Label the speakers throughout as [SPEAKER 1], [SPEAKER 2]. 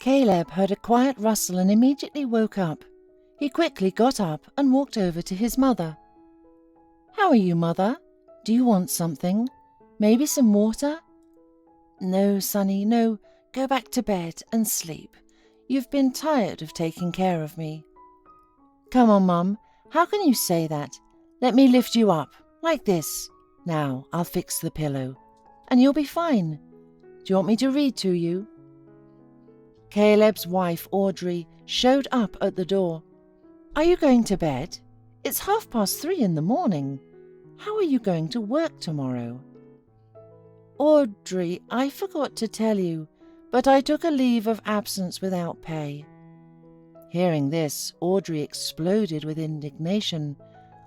[SPEAKER 1] Caleb heard a quiet rustle and immediately woke up. He quickly got up and walked over to his mother. "How are you, Mother? Do you want something? Maybe some water?" "No, Sonny, no. Go back to bed and sleep. You've been tired of taking care of me." "Come on, Mum. How can you say that? Let me lift you up, like this. Now I'll fix the pillow, and you'll be fine. Do you want me to read to you?" Caleb's wife, Audrey, showed up at the door. "Are you going to bed? It's 3:30 in the morning. How are you going to work tomorrow?" "Audrey, I forgot to tell you, but I took a leave of absence without pay." Hearing this, Audrey exploded with indignation.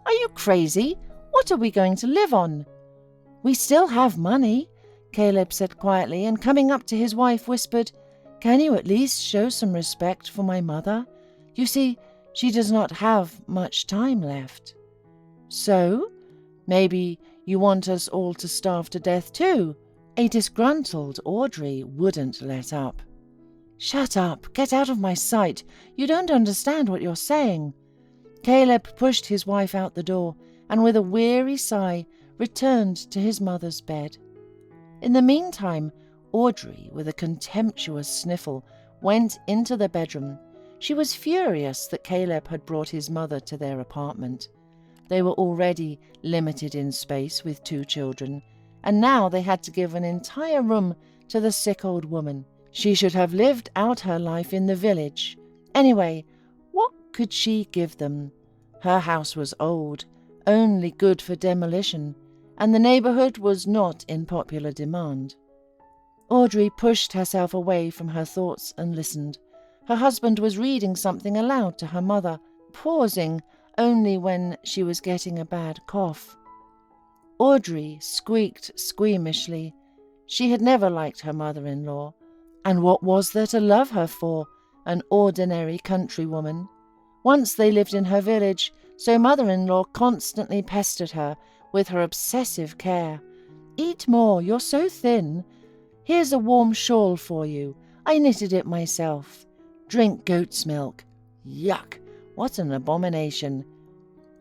[SPEAKER 1] "Are you crazy? What are we going to live on?" "We still have money," Caleb said quietly, and coming up to his wife whispered, "Can you at least show some respect for my mother? You see, she does not have much time left." "So? Maybe you want us all to starve to death too?" A disgruntled Audrey wouldn't let up. "Shut up! Get out of my sight! You don't understand what you're saying." Caleb pushed his wife out the door and with a weary sigh returned to his mother's bed. In the meantime, Audrey, with a contemptuous sniffle, went into the bedroom. She was furious that Caleb had brought his mother to their apartment. They were already limited in space with 2 children, and now they had to give an entire room to the sick old woman. She should have lived out her life in the village. Anyway, what could she give them? Her house was old, only good for demolition, and the neighborhood was not in popular demand. Audrey pushed herself away from her thoughts and listened. Her husband was reading something aloud to her mother, pausing only when she was getting a bad cough. Audrey squeaked squeamishly. She had never liked her mother-in-law, and what was there to love her for, an ordinary countrywoman? Once they lived in her village, so mother-in-law constantly pestered her with her obsessive care. "Eat more, you're so thin. Here's a warm shawl for you. I knitted it myself. Drink goat's milk. Yuck! What an abomination."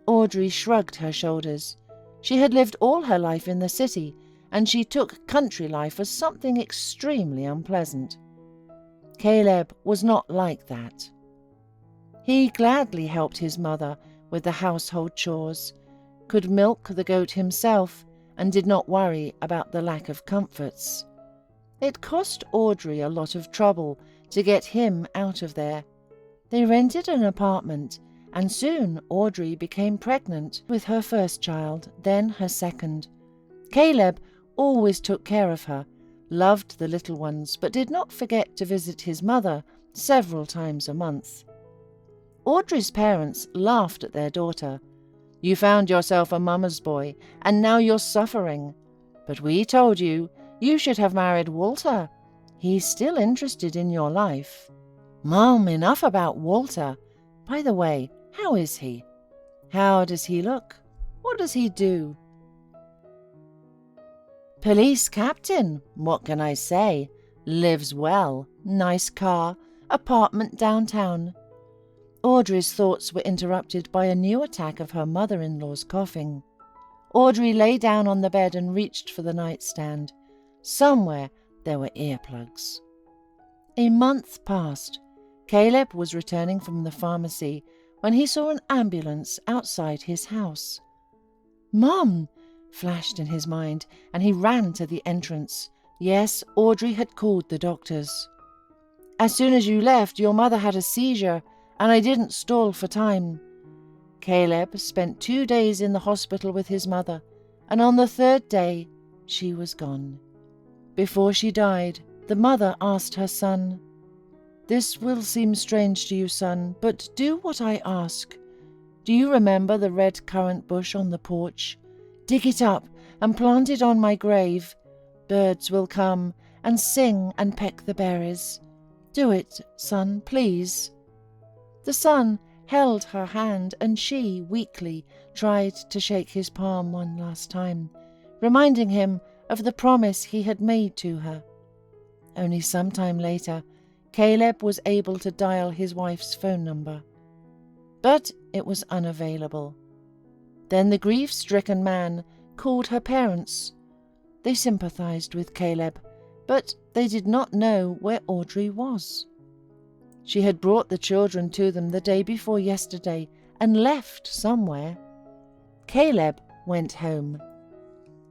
[SPEAKER 1] Audrey shrugged her shoulders. She had lived all her life in the city, and she took country life as something extremely unpleasant. Caleb was not like that. He gladly helped his mother with the household chores, could milk the goat himself, and did not worry about the lack of comforts. It cost Audrey a lot of trouble to get him out of there. They rented an apartment, and soon Audrey became pregnant with her first child, then her second. Caleb always took care of her, loved the little ones, but did not forget to visit his mother several times a month. Audrey's parents laughed at their daughter. "You found yourself a mama's boy, and now you're suffering. But we told you should have married Walter. He's still interested in your life." "Mom, enough about Walter. By the way, how is he? How does he look? What does he do?" "Police captain, what can I say? Lives well, nice car, apartment downtown." Audrey's thoughts were interrupted by a new attack of her mother-in-law's coughing. Audrey lay down on the bed and reached for the nightstand. Somewhere there were earplugs. A month passed. Caleb was returning from the pharmacy when he saw an ambulance outside his house. "Mom!" flashed in his mind, and he ran to the entrance. Yes, Audrey had called the doctors. "As soon as you left, your mother had a seizure, and I didn't stall for time." Caleb spent 2 days in the hospital with his mother, and on the 3rd day she was gone. Before she died, the mother asked her son, "This will seem strange to you, son, but do what I ask. Do you remember the red currant bush on the porch? Dig it up and plant it on my grave. Birds will come and sing and peck the berries. Do it, son, please." The son held her hand, and she, weakly, tried to shake his palm one last time, reminding him of the promise he had made to her. Only some time later, Caleb was able to dial his wife's phone number, but it was unavailable. Then the grief-stricken man called her parents. They sympathized with Caleb, but they did not know where Audrey was. She had brought the children to them the day before yesterday and left somewhere. Caleb went home.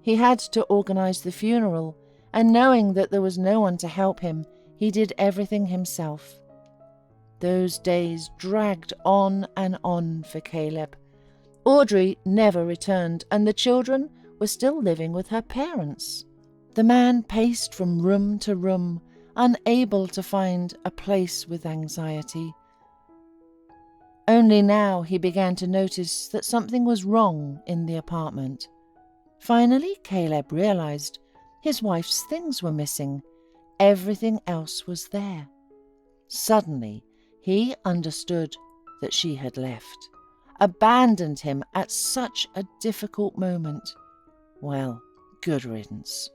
[SPEAKER 1] He had to organize the funeral, and knowing that there was no one to help him, he did everything himself. Those days dragged on and on for Caleb. Audrey never returned, and the children were still living with her parents. The man paced from room to room, unable to find a place with anxiety. Only now he began to notice that something was wrong in the apartment. Finally, Caleb realized his wife's things were missing. Everything else was there. Suddenly, he understood that she had left, abandoned him at such a difficult moment. Well, good riddance.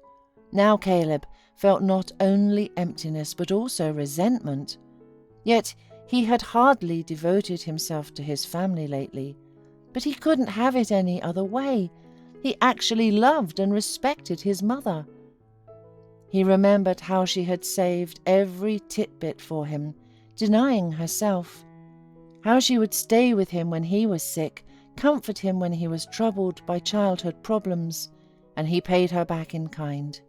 [SPEAKER 1] Now Caleb felt not only emptiness but also resentment. Yet he had hardly devoted himself to his family lately, but he couldn't have it any other way. He actually loved and respected his mother. He remembered how she had saved every titbit for him, denying herself. How she would stay with him when he was sick, comfort him when he was troubled by childhood problems, and he paid her back in kind.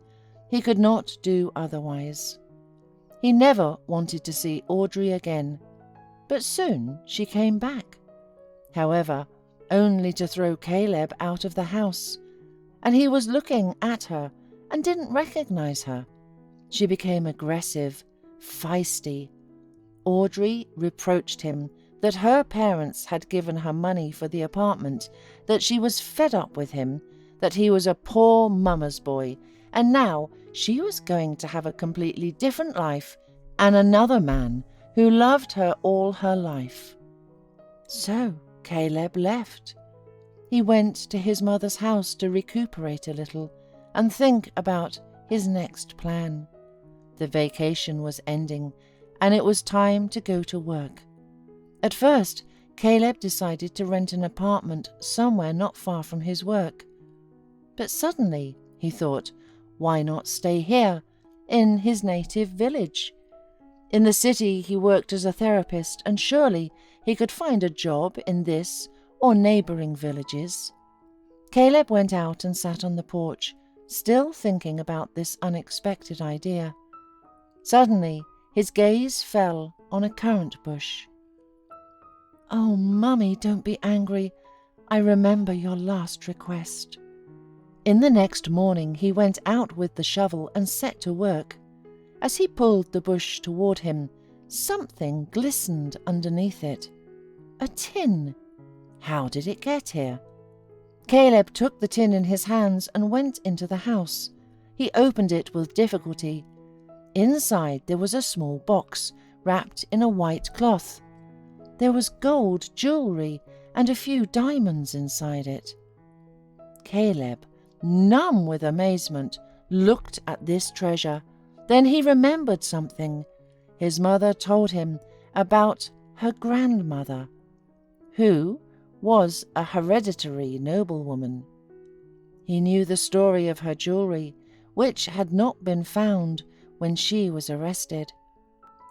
[SPEAKER 1] He could not do otherwise. He never wanted to see Audrey again, but soon she came back. However, only to throw Caleb out of the house, and he was looking at her and didn't recognize her. She became aggressive, feisty. Audrey reproached him that her parents had given her money for the apartment, that she was fed up with him, that he was a poor mama's boy, and now she was going to have a completely different life and another man who loved her all her life. So Caleb left. He went to his mother's house to recuperate a little and think about his next plan. The vacation was ending, and it was time to go to work. At first, Caleb decided to rent an apartment somewhere not far from his work. But suddenly, he thought, why not stay here, in his native village? In the city he worked as a therapist, and surely he could find a job in this or neighboring villages. Caleb went out and sat on the porch, still thinking about this unexpected idea. Suddenly, his gaze fell on a currant bush. "Oh, Mummy, don't be angry. I remember your last request." In the next morning he went out with the shovel and set to work. As he pulled the bush toward him, something glistened underneath it. A tin. How did it get here? Caleb took the tin in his hands and went into the house. He opened it with difficulty. Inside there was a small box, wrapped in a white cloth. There was gold jewelry and a few diamonds inside it. Caleb, numb with amazement, looked at this treasure. Then he remembered something. His mother told him about her grandmother, who was a hereditary noblewoman. He knew the story of her jewelry, which had not been found when she was arrested.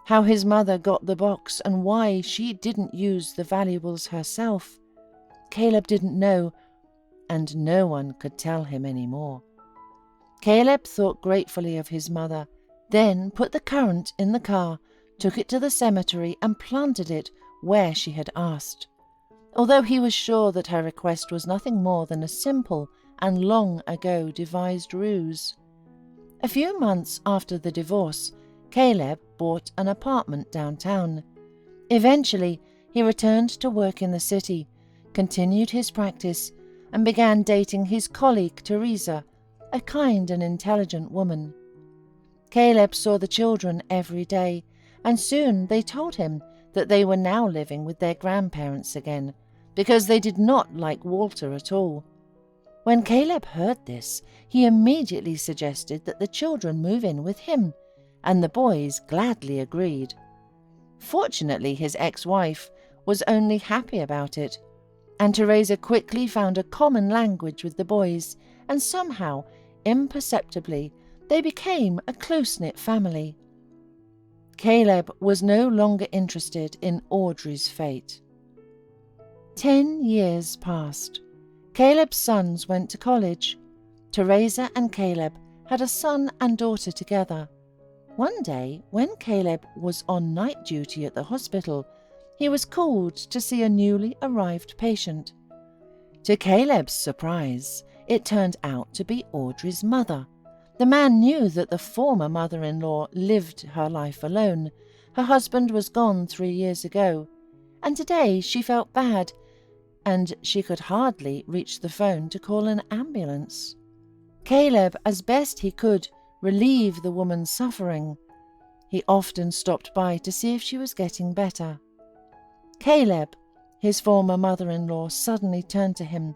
[SPEAKER 1] How his mother got the box and why she didn't use the valuables herself. Caleb didn't know, and no one could tell him any more. Caleb thought gratefully of his mother, then put the currant in the car, took it to the cemetery and planted it where she had asked, although he was sure that her request was nothing more than a simple and long ago devised ruse. A few months after the divorce, Caleb bought an apartment downtown. Eventually, he returned to work in the city, continued his practice, and began dating his colleague Teresa, a kind and intelligent woman. Caleb saw the children every day, and soon they told him that they were now living with their grandparents again, because they did not like Walter at all. When Caleb heard this, he immediately suggested that the children move in with him, and the boys gladly agreed. Fortunately, his ex-wife was only happy about it, and Teresa quickly found a common language with the boys, and somehow, imperceptibly, they became a close-knit family. Caleb was no longer interested in Audrey's fate. 10 years passed. Caleb's sons went to college. Teresa and Caleb had a son and daughter together. One day, when Caleb was on night duty at the hospital, he was called to see a newly arrived patient. To Caleb's surprise, it turned out to be Audrey's mother. The man knew that the former mother-in-law lived her life alone. Her husband was gone 3 years ago, and today she felt bad, and she could hardly reach the phone to call an ambulance. Caleb, as best he could, relieved the woman's suffering. He often stopped by to see if she was getting better. Caleb, his former mother-in-law, suddenly turned to him.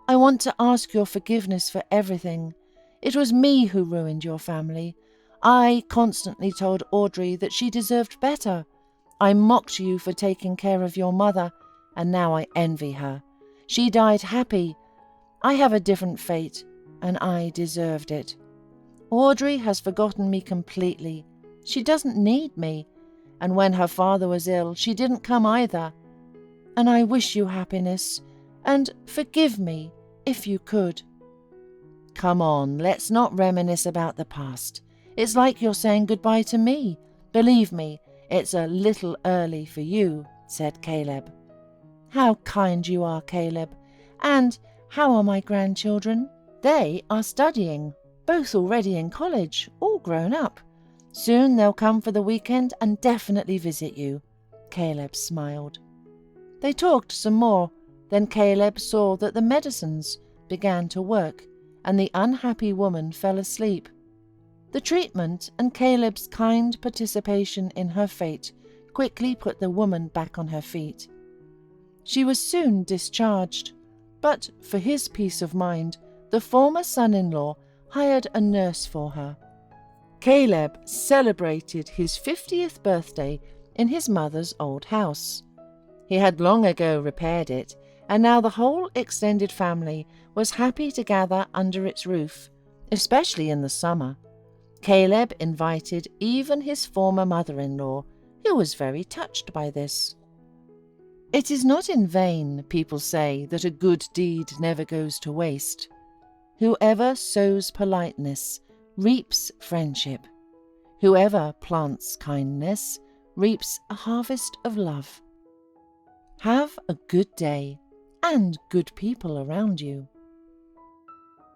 [SPEAKER 1] "I want to ask your forgiveness for everything. It was me who ruined your family. I constantly told Audrey that she deserved better. I mocked you for taking care of your mother, and now I envy her. She died happy. I have a different fate, and I deserved it. Audrey has forgotten me completely. She doesn't need me, and when her father was ill, she didn't come either. And I wish you happiness, and forgive me if you could." "Come on, let's not reminisce about the past. It's like you're saying goodbye to me. Believe me, it's a little early for you," said Caleb. "How kind you are, Caleb. And how are my grandchildren? They are studying, both already in college, all grown up. Soon they'll come for the weekend and definitely visit you." Caleb smiled. They talked some more. Then Caleb saw that the medicines began to work, and the unhappy woman fell asleep. The treatment and Caleb's kind participation in her fate quickly put the woman back on her feet. She was soon discharged, but for his peace of mind, the former son-in-law hired a nurse for her. Caleb celebrated his 50th birthday in his mother's old house. He had long ago repaired it, and now the whole extended family was happy to gather under its roof, especially in the summer. Caleb invited even his former mother-in-law, who was very touched by this. It is not in vain, people say, that a good deed never goes to waste. Whoever sows politeness reaps friendship. Whoever plants kindness reaps a harvest of love. Have a good day and good people around you.